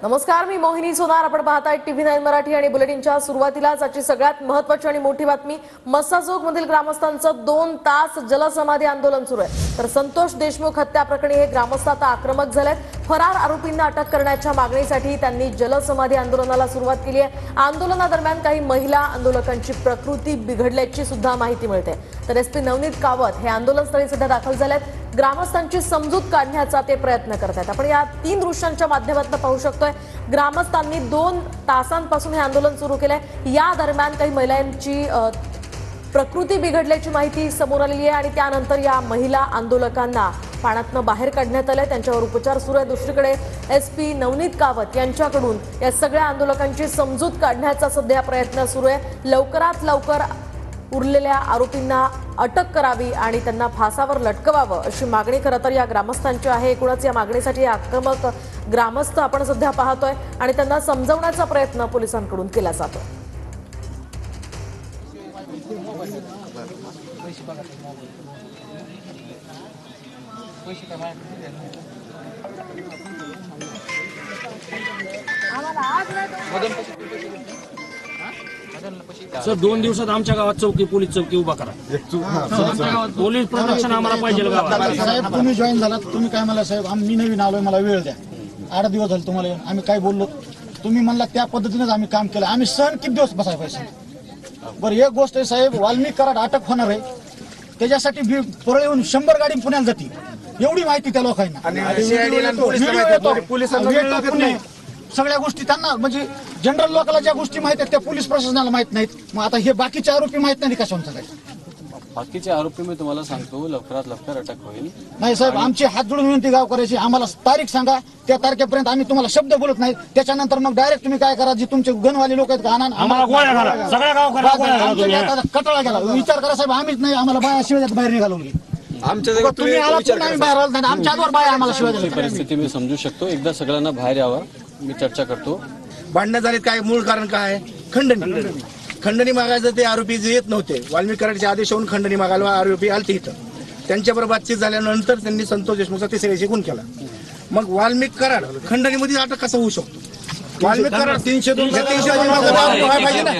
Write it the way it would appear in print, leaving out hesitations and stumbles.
नमस्कार, मी मोहिनी सोनार. आपण पाहताय TV9 मराठी आणि बुलेटिनच्या सुरुवातीलाच आजची सगळ्यात महत्त्वाची आणि मोठी बातमी. मस्साजोग मधील ग्रामस्थांचं 2 तास जलसमाधी आंदोलन सुरू आहे. तर संतोष देशमुख हत्या प्रकरणी हे ग्रामस्थ आता आक्रमक झालेत. फरार आरोपींना अटक करण्याच्या मागणीसाठी त्यांनी जलसमाधी आंदोलनाला सुरुवात केली आहे. आंदोलनादरम्यान काही महिला आंदोलकांची प्रकृती बिघडल्याची सुद्धा माहिती मिळते. तर SP नवनीत कावत हे आंदोलनस्थळी सध्या दाखल झालेत. ग्रामस्थांची समजूत काढण्याचा ते प्रयत्न करत आहेत. आपण या 3 दृश्यांच्या माध्यमातून पाहू शकतोय. ग्रामस्थांनी 2 तासांपासून हे आंदोलन सुरू केलंय. या दरम्यान काही महिलांची प्रकृती बिघडल्याची माहिती समोर आलेली आहे आणि त्यानंतर या महिला आंदोलकांना पाण्यातून बाहेर काढण्यात आलंय. त्यांच्यावर उपचार सुरू आहे. दुसरीकडे SP नवनीत कावत यांच्याकडून या सगळ्या आंदोलकांची समजूत काढण्याचा सध्या प्रयत्न सुरू आहे. लवकरात लवकर उरलेल्या आरोपींना अटक करावी आणि त्यांना फासावर लटकवावं अशी मागणी खरं तर या ग्रामस्थांची आहे. एकूणच या मागणीसाठी आक्रमक ग्रामस्थ आपण सध्या पाहतोय आणि त्यांना समजवण्याचा प्रयत्न पोलिसांकडून केला जातो. सर 2 दिवसात आमच्या गावात पोलीस चौकी उभा करा. पोलीस प्रोटेक्शन आम्हाला पाहिजे गावात. साहेब तुम्ही जॉईन झालात, तुम्ही काय मला साहेब मी नवीन आलोय, मला वेळ द्या. 8 दिवस झाले तुम्हाला येऊन. आम्ही काय बोललो तुम्ही म्हणला त्या पद्धतीनेच आम्ही काम केलं. आम्ही सण किती दिवस बसायला पाहिजे. बरं एक गोष्ट आहे साहेब, वाल्मिक कराड अटक होणार आहे त्याच्यासाठी परळ येऊन 100 गाडी पुण्यात जाते एवढी माहिती त्या लोकांना. सगळ्या गोष्टी त्यांना म्हणजे जनरल लोकांना ज्या गोष्टी माहित आहेत त्या पोलीस प्रशासनाला माहित नाहीत. मग आता हे बाकीचे आरोपी माहित नाही कशावर सांगायचं. बाकीचे आरोपी मी तुम्हाला सांगतो लवकरात लवकर अटक होईल. नाही साहेब, आमची हात जोडून विनंती गाव करायची, आम्हाला तारीख सांगा. त्या तारखेपर्यंत आम्ही तुम्हाला शब्द बोलत नाही. त्याच्यानंतर मग डायरेक्ट तुम्ही काय करा, जे तुमचे गणवाले लोक आहेत कटाळा गेला. विचार करा साहेब, आम्हीच नाही आम्हाला बाया शिवाय बाहेर निघालो. तुम्ही आला आम्ही बाहेर आलो नाही. आमच्या आजवर बाया आम्हाला शिवाय परिस्थिती मी समजू शकतो. एकदा सगळ्यांना बाहेर यावं, मी चर्चा करतो. भांडणं झालीत, काय मूळ कारण काय? खंडणी मागायचं ते आरोपी जे येत नव्हते. वाल्मिक कराडच्या आदेशावरून खंडणी मागायला आरोपी आलते इथं. त्यांच्याबरोबर बातचीत झाल्यानंतर त्यांनी संतोष देशमुखचा 300 खून केला. मग वाल्मिक कराड खंडणीमध्ये अटक कसं होऊ शकतो? वाल्मिक कराड 302 पाहिजे ना.